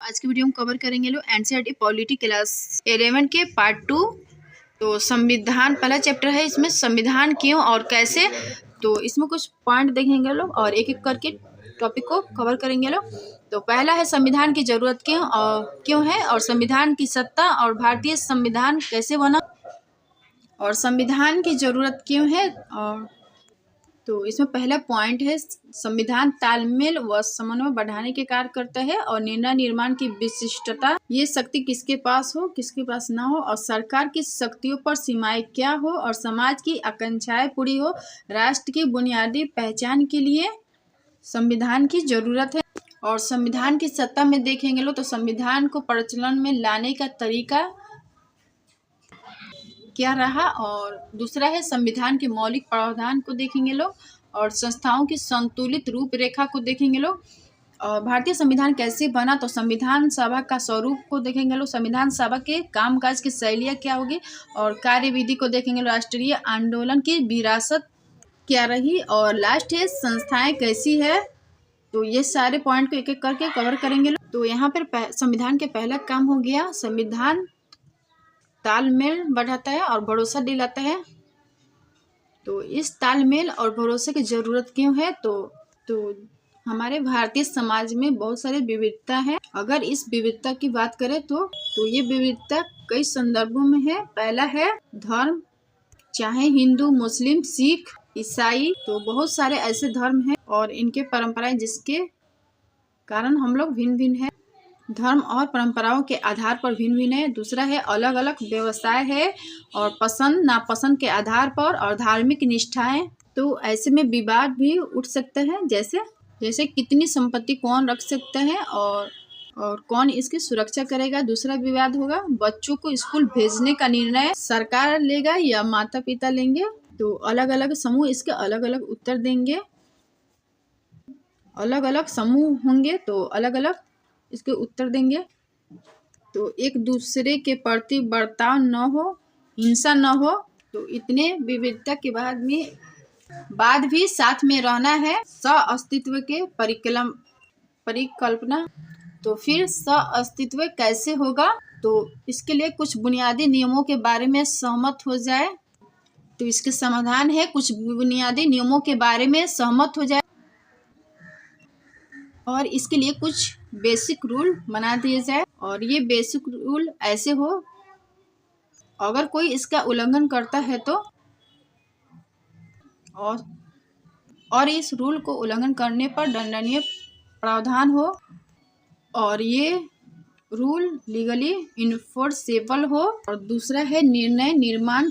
आज की वीडियो में कवर करेंगे लोग एनसीईआरटी पॉलिटी क्लास 11 के पार्ट 2। तो संविधान पहला चैप्टर है, इसमें संविधान क्यों और कैसे। तो इसमें कुछ पॉइंट देखेंगे लोग और एक एक करके टॉपिक को कवर करेंगे लोग। तो पहला है संविधान की जरूरत क्यों है, और संविधान की सत्ता और भारतीय संविधान कैसे बना, और संविधान की जरूरत क्यों है। और तो इसमें पहला पॉइंट है संविधान तालमेल व समन्वय बढ़ाने के कार्य करता है और निर्णय निर्माण की विशिष्टता, ये शक्ति किसके पास हो किसके पास ना हो, और सरकार की शक्तियों पर सीमाएं क्या हो, और समाज की आकांक्षाएं पूरी हो, राष्ट्र की बुनियादी पहचान के लिए संविधान की जरूरत है। और संविधान की सत्ता में देखेंगे लोग तो संविधान को प्रचलन में लाने का तरीका क्या रहा, और दूसरा है संविधान के मौलिक प्रावधान को देखेंगे लोग, और संस्थाओं की संतुलित रूपरेखा को देखेंगे लोग। और भारतीय संविधान कैसे बना, तो संविधान सभा का स्वरूप को देखेंगे लोग, संविधान सभा के कामकाज की शैलियाँ क्या होगी, और कार्यविधि को देखेंगे लोग, राष्ट्रीय आंदोलन की विरासत क्या रही, और लास्ट है संस्थाएं कैसी है। तो ये सारे पॉइंट को एक एक करके कवर करेंगे लोग। तो यहाँ पर संविधान के पहला काम हो गया, संविधान तालमेल बढ़ाता है और भरोसा दिलाता है। तो इस तालमेल और भरोसे की जरूरत क्यों है, तो हमारे भारतीय समाज में बहुत सारी विविधता है। अगर इस विविधता की बात करें तो ये विविधता कई संदर्भों में है। पहला है धर्म, चाहे हिंदू, मुस्लिम, सिख, ईसाई, तो बहुत सारे ऐसे धर्म हैं और इनके परंपराएं जिसके कारण हम लोग भिन्न भिन्न हैं। धर्म और परंपराओं के आधार पर भिन्न भिन्न है। दूसरा है अलग अलग व्यवसाय है और पसंद नापसंद के आधार पर, और धार्मिक निष्ठाएं। तो ऐसे में विवाद भी उठ सकते हैं, जैसे कितनी संपत्ति कौन रख सकता है और कौन इसकी सुरक्षा करेगा। दूसरा विवाद होगा बच्चों को स्कूल भेजने का निर्णय सरकार लेगा या माता पिता लेंगे। तो अलग अलग समूह इसके अलग अलग उत्तर देंगे, अलग अलग समूह होंगे तो अलग अलग इसके उत्तर देंगे। तो एक दूसरे के प्रति बर्ताव न हो, हिंसा न हो। तो इतने विविधता के बाद भी साथ में रहना है, सह-अस्तित्व के परिकल्पना। तो फिर सह-अस्तित्व कैसे होगा, तो इसके लिए कुछ बुनियादी नियमों के बारे में सहमत हो जाए। तो इसके समाधान है कुछ बुनियादी नियमों के बारे में सहमत हो जाए और इसके लिए कुछ बेसिक रूल बना दिए जाए। और ये बेसिक रूल ऐसे हो, अगर कोई इसका उल्लंघन करता है तो और इस रूल को उल्लंघन करने पर दंडनीय प्रावधान हो, और ये रूल लीगली इन्फोर्सेबल हो। और दूसरा है निर्णय निर्माण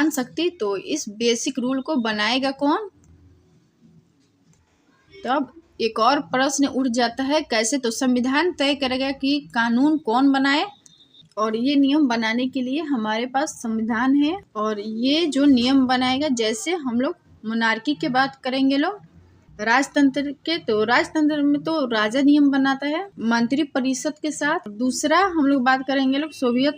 शक्ति। तो इस बेसिक रूल को बनाएगा कौन। तब एक और प्रश्न उठ जाता है कैसे, तो संविधान तय करेगा कि कानून कौन बनाए, और ये नियम बनाने के लिए हमारे पास संविधान है। और ये जो नियम बनाएगा, जैसे हम लोग मोनार्की की बात करेंगे लोग, राजतंत्र के, तो राजतंत्र में तो राजा नियम बनाता है मंत्री परिषद के साथ। दूसरा हम लोग बात करेंगे लोग सोवियत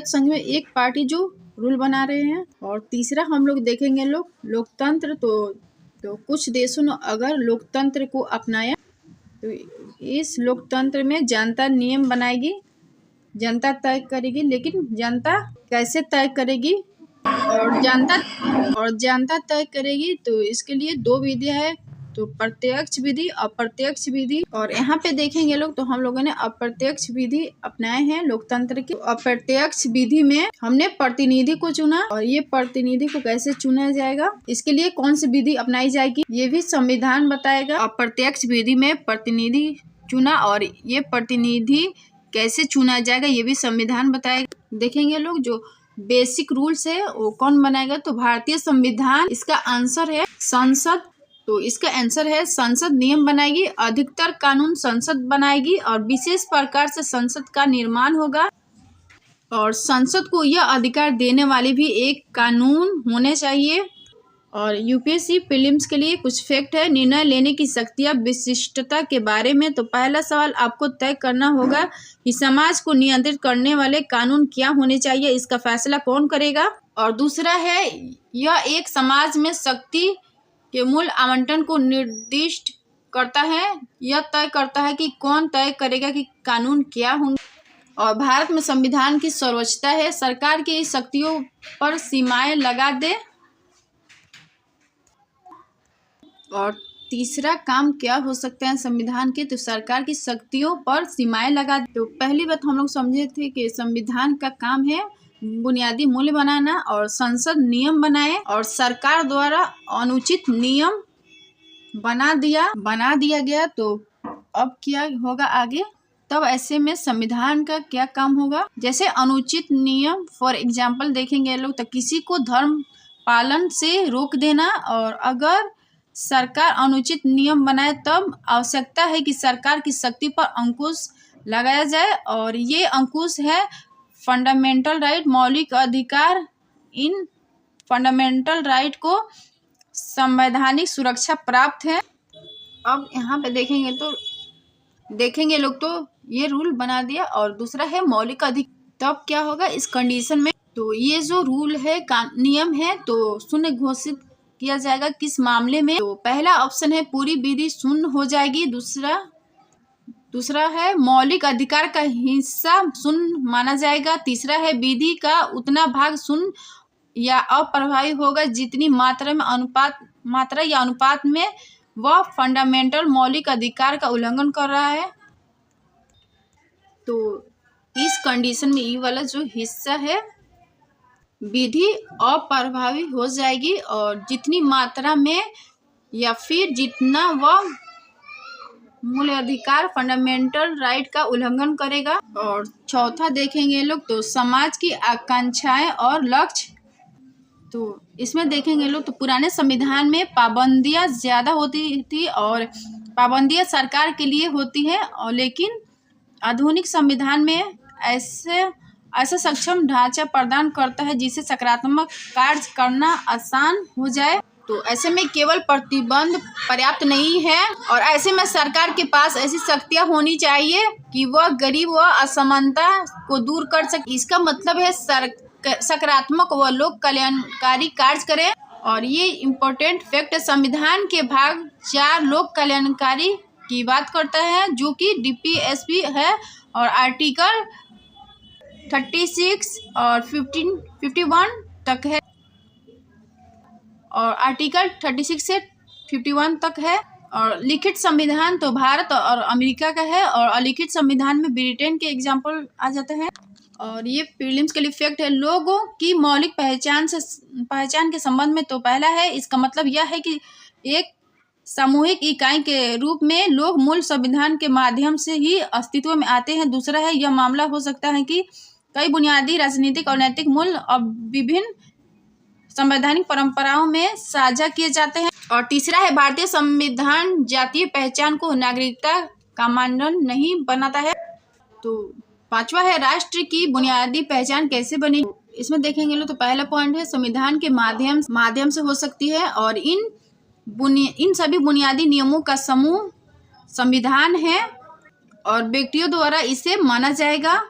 संघ में एक पार्टी जो रूल बना रहे हैं। और तीसरा हम लोग देखेंगे लोग लोकतंत्र। तो कुछ देशों ने अगर लोकतंत्र को अपनाया तो इस लोकतंत्र में जनता नियम बनाएगी, जनता तय करेगी। लेकिन जनता कैसे तय करेगी और जनता तय करेगी, तो इसके लिए दो विधियां है, तो प्रत्यक्ष विधि, अप्रत्यक्ष विधि। और यहाँ पे देखेंगे लोग तो हम लोगों ने अप्रत्यक्ष विधि अपनाए हैं लोकतंत्र की। अप्रत्यक्ष विधि में हमने प्रतिनिधि को चुना, और ये प्रतिनिधि को कैसे चुना जाएगा, इसके लिए कौन सी विधि अपनाई जाएगी, ये भी संविधान बताएगा। अप्रत्यक्ष विधि में प्रतिनिधि चुना, और ये प्रतिनिधि कैसे चुना जाएगा ये भी संविधान बताएगा। देखेंगे लोग जो बेसिक रूल्स है वो कौन बनाएगा, तो भारतीय संविधान। इसका आंसर है संसद। तो इसका आंसर है संसद नियम बनाएगी, अधिकतर कानून संसद बनाएगी, और विशेष प्रकार से संसद का निर्माण होगा। और संसद को यह अधिकार देने वाले भी एक कानून होने चाहिए। और यूपीएससी प्रीलिम्स के लिए कुछ फैक्ट है निर्णय लेने की शक्तियाँ विशिष्टता के बारे में। तो पहला सवाल आपको तय करना होगा कि समाज को नियंत्रित करने वाले कानून क्या होने चाहिए, इसका फैसला कौन करेगा। और दूसरा है यह एक समाज में शक्ति के मूल आवंटन को निर्दिष्ट करता है, यह तय करता है कि कौन तय करेगा कि कानून क्या होंगे। और भारत में संविधान की सर्वोच्चता है, सरकार की शक्तियों पर सीमाएं लगा दे। और तीसरा काम क्या हो सकता है संविधान के, तो सरकार की शक्तियों पर सीमाएं लगा दे। तो पहली बात हम लोग समझे थे कि संविधान का काम है बुनियादी मूल्य बनाना और संसद नियम बनाए और सरकार द्वारा अनुचित नियम बना दिया गया। तो अब क्या होगा आगे, तब ऐसे में संविधान का क्या काम होगा। जैसे अनुचित नियम, फॉर एग्जाम्पल देखेंगे लोग, तो किसी को धर्म पालन से रोक देना। और अगर सरकार अनुचित नियम बनाए तब आवश्यकता है कि सरकार की शक्ति पर अंकुश लगाया जाए। और ये अंकुश है फंडामेंटल राइट, मौलिक अधिकार। इन फंडामेंटल राइट को संवैधानिक सुरक्षा प्राप्त है। अब यहाँ पे देखेंगे लोग, तो ये रूल बना दिया। और दूसरा है मौलिक अधिकार। तब क्या होगा इस कंडीशन में, तो ये जो रूल है नियम है तो शून्य घोषित किया जाएगा। किस मामले में, तो पहला ऑप्शन है पूरी विधि शून्य हो जाएगी। दूसरा है मौलिक अधिकार का हिस्सा शून्य माना जाएगा। तीसरा है विधि का उतना भाग शून्य या अप्रभावी होगा जितनी मात्रा या अनुपात में वह फंडामेंटल मौलिक अधिकार का उल्लंघन कर रहा है। तो इस कंडीशन में ये वाला जो हिस्सा है विधि अप्रभावी हो जाएगी और जितनी मात्रा में या फिर जितना वह मूल अधिकार फंडामेंटल राइट का उल्लंघन करेगा। और चौथा देखेंगे लोग, तो समाज की आकांक्षाएं और लक्ष्य। तो इसमें देखेंगे लोग, तो पुराने संविधान में पाबंदियां ज़्यादा होती थी और पाबंदियां सरकार के लिए होती है। और लेकिन आधुनिक संविधान में ऐसा सक्षम ढांचा प्रदान करता है जिससे सकारात्मक कार्य करना आसान हो जाए। तो ऐसे में केवल प्रतिबंध पर्याप्त नहीं है और ऐसे में सरकार के पास ऐसी शक्तियां होनी चाहिए कि वह गरीब व असमानता को दूर कर सके। इसका मतलब है सकारात्मक व लोक कल्याणकारी कार्य करें। और ये इम्पोर्टेंट फैक्ट संविधान के भाग 4 लोक कल्याणकारी की बात करता है जो कि DPSP है। और आर्टिकल 36 और 51 तक है। और आर्टिकल 36 से 51 तक है। और लिखित संविधान तो भारत और अमेरिका का है और अलिखित संविधान में ब्रिटेन के एग्जाम्पल आ जाते हैं। और ये प्रीलिम्स के लिए फैक्ट है लोगों की मौलिक पहचान के संबंध में। तो पहला है, इसका मतलब यह है कि एक सामूहिक इकाई के रूप में लोग मूल संविधान के माध्यम से ही अस्तित्व में आते हैं। दूसरा है, यह मामला हो सकता है कि कई बुनियादी राजनीतिक और नैतिक मूल्य अब विभिन्न संवैधानिक परंपराओं में साझा किए जाते हैं। और तीसरा है, भारतीय संविधान जातीय पहचान को नागरिकता का मानदंड नहीं बनाता है। तो पांचवा है, राष्ट्र की बुनियादी पहचान कैसे बनी। इसमें देखेंगे लोग, तो पहला पॉइंट है संविधान के माध्यम से हो सकती है। और इन सभी बुनियादी नियमों का समूह संविधान है और व्यक्तियों द्वारा इसे माना जाएगा।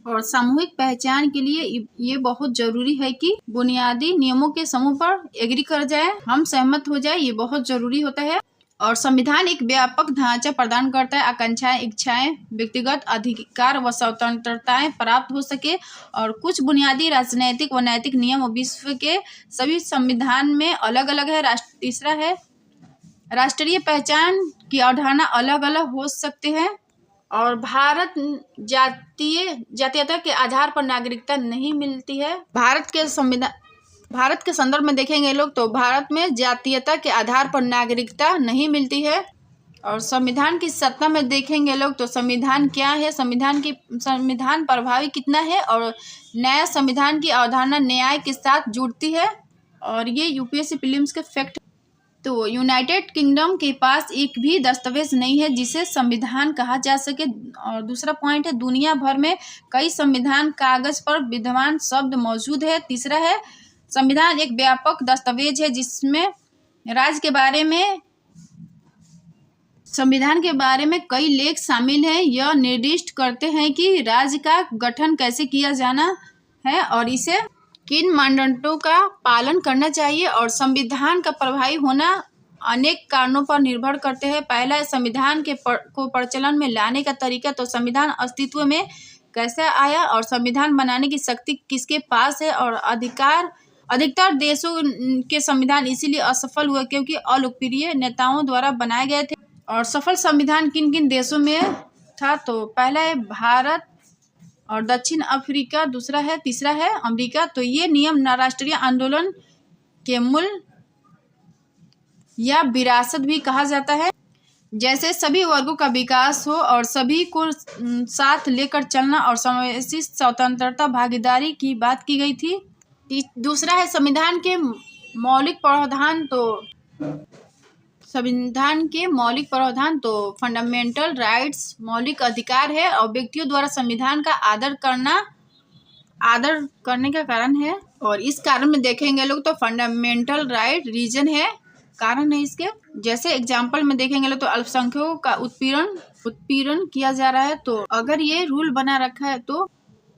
और सामूहिक पहचान के लिए ये बहुत जरूरी है कि बुनियादी नियमों के समूह पर एग्री कर जाए, हम सहमत हो जाए, ये बहुत जरूरी होता है। और संविधान एक व्यापक ढांचा प्रदान करता है, आकांक्षाएं, इच्छाएं, व्यक्तिगत अधिकार व स्वतंत्रताएं प्राप्त हो सके। और कुछ बुनियादी राजनैतिक व नैतिक नियम विश्व के सभी संविधान में अलग अलग है। तीसरा है, राष्ट्रीय पहचान की अवधारणा अलग अलग हो सकते हैं और भारत जातीयता के आधार पर नागरिकता नहीं मिलती है। भारत के संदर्भ में देखेंगे लोग, तो भारत में जातीयता के आधार पर नागरिकता नहीं मिलती है। और संविधान की सत्ता में देखेंगे लोग, तो संविधान क्या है, संविधान प्रभावी कितना है। और नया संविधान की अवधारणा न्याय के साथ जुड़ती है। और ये UPSC प्रीलिम्स के फैक्ट। तो यूनाइटेड किंगडम के पास एक भी दस्तावेज नहीं है जिसे संविधान कहा जा सके। और दूसरा पॉइंट है, दुनिया भर में कई संविधान कागज पर विद्यमान शब्द मौजूद है। तीसरा है, संविधान एक व्यापक दस्तावेज है जिसमें संविधान के बारे में कई लेख शामिल हैं। यह निर्दिष्ट करते हैं कि राज्य का गठन कैसे किया जाना है और इसे किन मानदंडों का पालन करना चाहिए। और संविधान का प्रभावी होना अनेक कारणों पर निर्भर करते हैं। पहला है संविधान को प्रचलन में लाने का तरीका। तो संविधान अस्तित्व में कैसे आया और संविधान बनाने की शक्ति किसके पास है। और अधिकतर देशों के संविधान इसीलिए असफल हुए क्योंकि अलोकप्रिय नेताओं द्वारा बनाए गए थे। और सफल संविधान किन किन देशों में था। तो पहला है भारत और दक्षिण अफ्रीका, तीसरा है अमेरिका। तो ये नियम राष्ट्रीय आंदोलन के मूल या विरासत भी कहा जाता है। जैसे सभी वर्गों का विकास हो और सभी को साथ लेकर चलना और समावेशी स्वतंत्रता भागीदारी की बात की गई थी। दूसरा है संविधान के मौलिक प्रावधान। तो संविधान के मौलिक प्रावधान तो फंडामेंटल राइट्स मौलिक अधिकार है और व्यक्तियों द्वारा संविधान का आदर करने का कारण है। और इस कारण में देखेंगे लोग तो फंडामेंटल राइट रीजन है, कारण है इसके। जैसे एग्जाम्पल में देखेंगे लोग तो अल्पसंख्यकों का उत्पीड़न किया जा रहा है। तो अगर ये रूल बना रखा है तो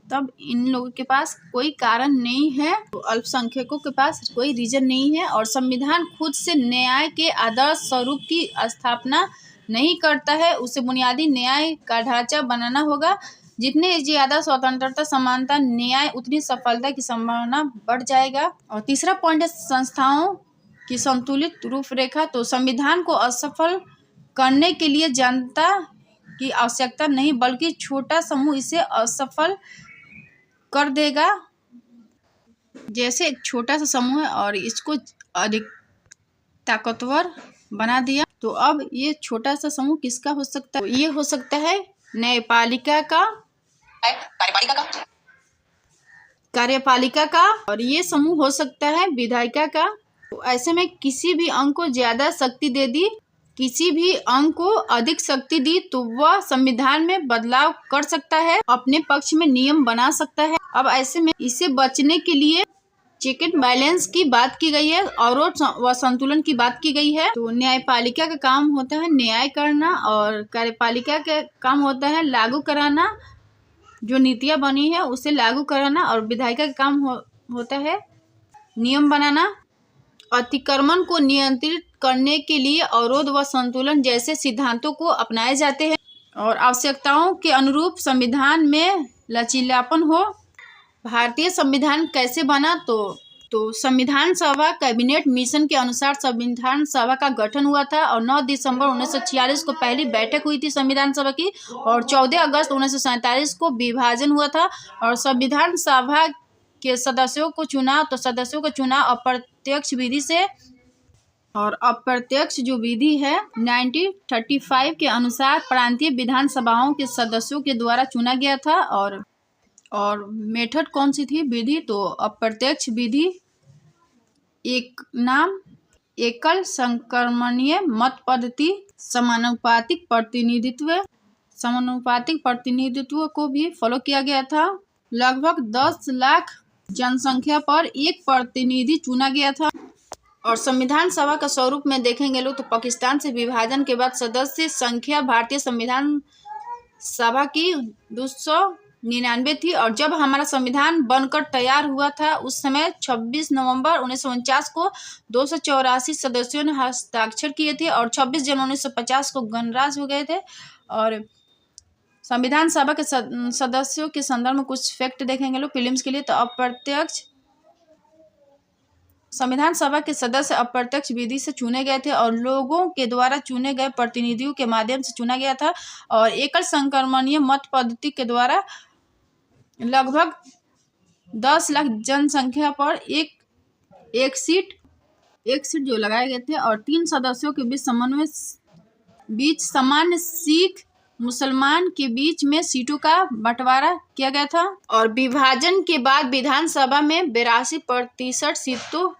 तब इन लोगों के पास कोई कारण नहीं है, तो अल्पसंख्यकों के पास कोई रीजन नहीं है। और संविधान खुद से न्याय के आदर्श स्वरूप की स्थापना नहीं करता है, उसे बुनियादी न्याय का ढांचा बनाना होगा। जितने ज़्यादा स्वतंत्रता, समानता, न्याय, उतनी सफलता की संभावना बढ़ जाएगा। और तीसरा पॉइंट है संस्थाओं की संतुलित रूपरेखा। तो संविधान को असफल करने के लिए जनता की आवश्यकता नहीं बल्कि छोटा समूह इसे असफल कर देगा। जैसे एक छोटा सा समूह है और इसको अधिक ताकतवर बना दिया, तो अब ये छोटा सा समूह किसका हो सकता है। ये हो सकता है न्यायपालिका का, कार्यपालिका का, और ये समूह हो सकता है विधायिका का। तो ऐसे में किसी भी अंग को ज्यादा शक्ति दे दी, किसी भी अंग को अधिक शक्ति दी तो वह संविधान में बदलाव कर सकता है, अपने पक्ष में नियम बना सकता है। अब ऐसे में इसे बचने के लिए चेक एंड बैलेंस की बात की गई है और व संतुलन की बात की गई है। तो न्यायपालिका का काम होता है न्याय करना और कार्यपालिका का काम होता है लागू कराना, जो नीतियाँ बनी है उसे लागू कराना। और विधायिका का काम होता है नियम बनाना। अतिक्रमण को नियंत्रित करने के लिए अवरोध व संतुलन जैसे सिद्धांतों को अपनाए जाते हैं और आवश्यकताओं के अनुरूप संविधान में लचीलापन हो। भारतीय संविधान कैसे बना। तो संविधान सभा कैबिनेट मिशन के अनुसार संविधान सभा का गठन हुआ था और 9 दिसंबर 1946 को पहली बैठक हुई थी संविधान सभा की और 14 अगस्त 1947 को विभाजन हुआ था। और संविधान सभा के सदस्यों को चुनाव अप्रत्यक्ष विधि से, और अप्रत्यक्ष जो विधि है 1935 के अनुसार प्रांतीय विधानसभाओं के सदस्यों के द्वारा चुना गया था। और मेथड कौन सी थी विधि। तो अप्रत्यक्ष विधि, एक नाम, एकल संक्रमणीय मत पद्धति, समानुपातिक प्रतिनिधित्व को भी फॉलो किया गया था। लगभग 10 लाख जनसंख्या पर एक प्रतिनिधि चुना गया था। और संविधान सभा का स्वरूप में देखेंगे लोग तो पाकिस्तान से विभाजन के बाद सदस्य संख्या भारतीय संविधान सभा की 299 थी। और जब हमारा संविधान बनकर तैयार हुआ था उस समय 26 नवंबर 1949 को 284 सदस्यों ने हस्ताक्षर किए थे और 26 जनवरी 1950 को गणराज्य हो गए थे। और संविधान सभा के सदस्यों के संदर्भ में कुछ फैक्ट देखेंगे लोग फिल्म्स के लिए। तो संविधान सभा के सदस्य अप्रत्यक्ष विधि से चुने गए थे और लोगों के द्वारा चुने गए प्रतिनिधियों के माध्यम से चुना गया था। और एकल संक्रमणीय मत पद्धति के द्वारा लगभग 10 लाख जनसंख्या पर एक सीट जो लगाए गए थे। और 3 सदस्यों के बीच सामान्य सिख मुसलमान के बीच में सीटों का बंटवारा किया गया था। और विभाजन के बाद विधानसभा में 82%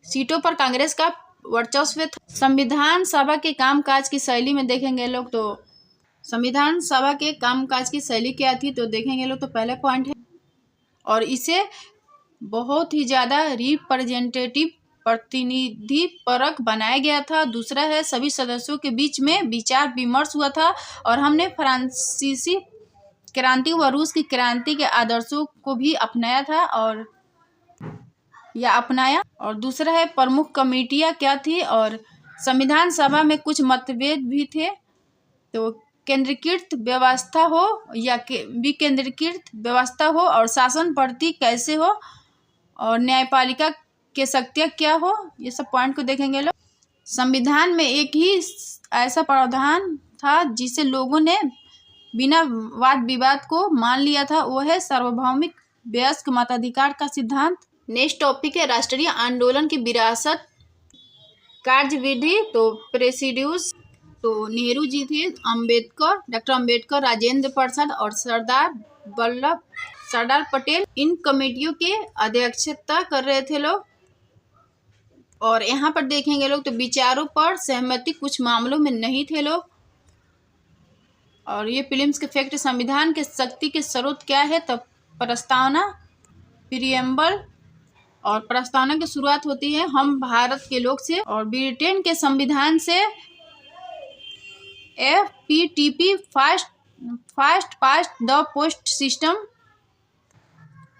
सीटों पर कांग्रेस का वर्चस्व था। संविधान सभा के कामकाज की शैली में देखेंगे लोग तो संविधान सभा के कामकाज की शैली क्या थी। तो देखेंगे लोग तो पहला पॉइंट है, और इसे बहुत ही ज़्यादा रिप्रेजेंटेटिव प्रतिनिधि परक बनाया गया था। दूसरा है सभी सदस्यों के बीच में विचार विमर्श हुआ था और हमने फ्रांसीसी क्रांति व रूस की क्रांति के आदर्शों को भी अपनाया। और दूसरा है प्रमुख कमेटियां क्या थी। और संविधान सभा में कुछ मतभेद भी थे। तो केंद्रीकृत व्यवस्था हो या विकेंद्रीकृत व्यवस्था हो, और शासन पद्धति कैसे हो, और न्यायपालिका के शक्तियाँ क्या हो, ये सब पॉइंट को देखेंगे लोग। संविधान में एक ही ऐसा प्रावधान था जिसे लोगों ने बिना वाद विवाद को मान लिया था, वो है सार्वभौमिक वयस्क मताधिकार का सिद्धांत। नेक्स्ट टॉपिक है राष्ट्रीय आंदोलन की विरासत, कार्यविधि। तो प्रेसिड्यूस, तो नेहरू जी थे, अंबेडकर, डॉक्टर अंबेडकर, राजेंद्र प्रसाद और सरदार पटेल इन कमेटियों के अध्यक्षता कर रहे थे लोग। और यहाँ पर देखेंगे लोग तो विचारों पर सहमति कुछ मामलों में नहीं थे लोग। और ये फिल्म्स के फैक्ट, संविधान के शक्ति के स्रोत क्या है, तो प्रस्तावना, प्रीएम्बल। और प्रस्तावना की शुरुआत होती है हम भारत के लोग से, और ब्रिटेन के संविधान से FPTP fast past the post system.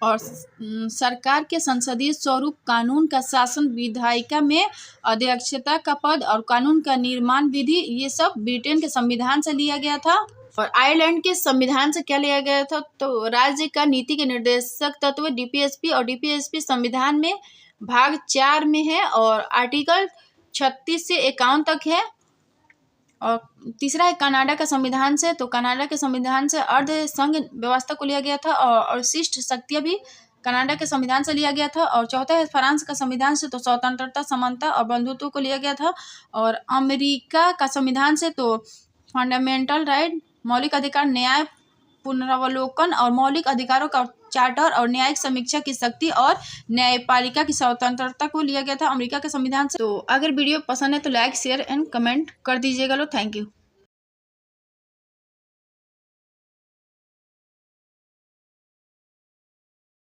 और सरकार के संसदीय स्वरूप, कानून का शासन, विधायिका में अध्यक्षता का पद और कानून का निर्माण विधि, ये सब ब्रिटेन के संविधान से लिया गया था। और आयरलैंड के संविधान से क्या लिया गया था, तो राज्य का नीति के निर्देशक तत्व DPSP, और DPSP संविधान में भाग 4 में है और आर्टिकल 36 से 51 तक है। और तीसरा है कनाडा का संविधान से, तो कनाडा के संविधान से अर्ध संघ व्यवस्था को लिया गया था, और शिष्ट शक्तियाँ भी कनाडा के संविधान से लिया गया था। और चौथा है फ्रांस का संविधान से, तो स्वतंत्रता, समानता और बंधुत्व को लिया गया था। और अमेरिका का संविधान से तो फंडामेंटल राइट, मौलिक अधिकार, न्याय, पुनरावलोकन और मौलिक अधिकारों का चार्टर, और न्यायिक समीक्षा की शक्ति और न्यायपालिका की स्वतंत्रता को लिया गया था अमेरिका के संविधान से। तो अगर वीडियो पसंद है तो लाइक, शेयर एंड कमेंट कर दीजिएगा लो। Thank you.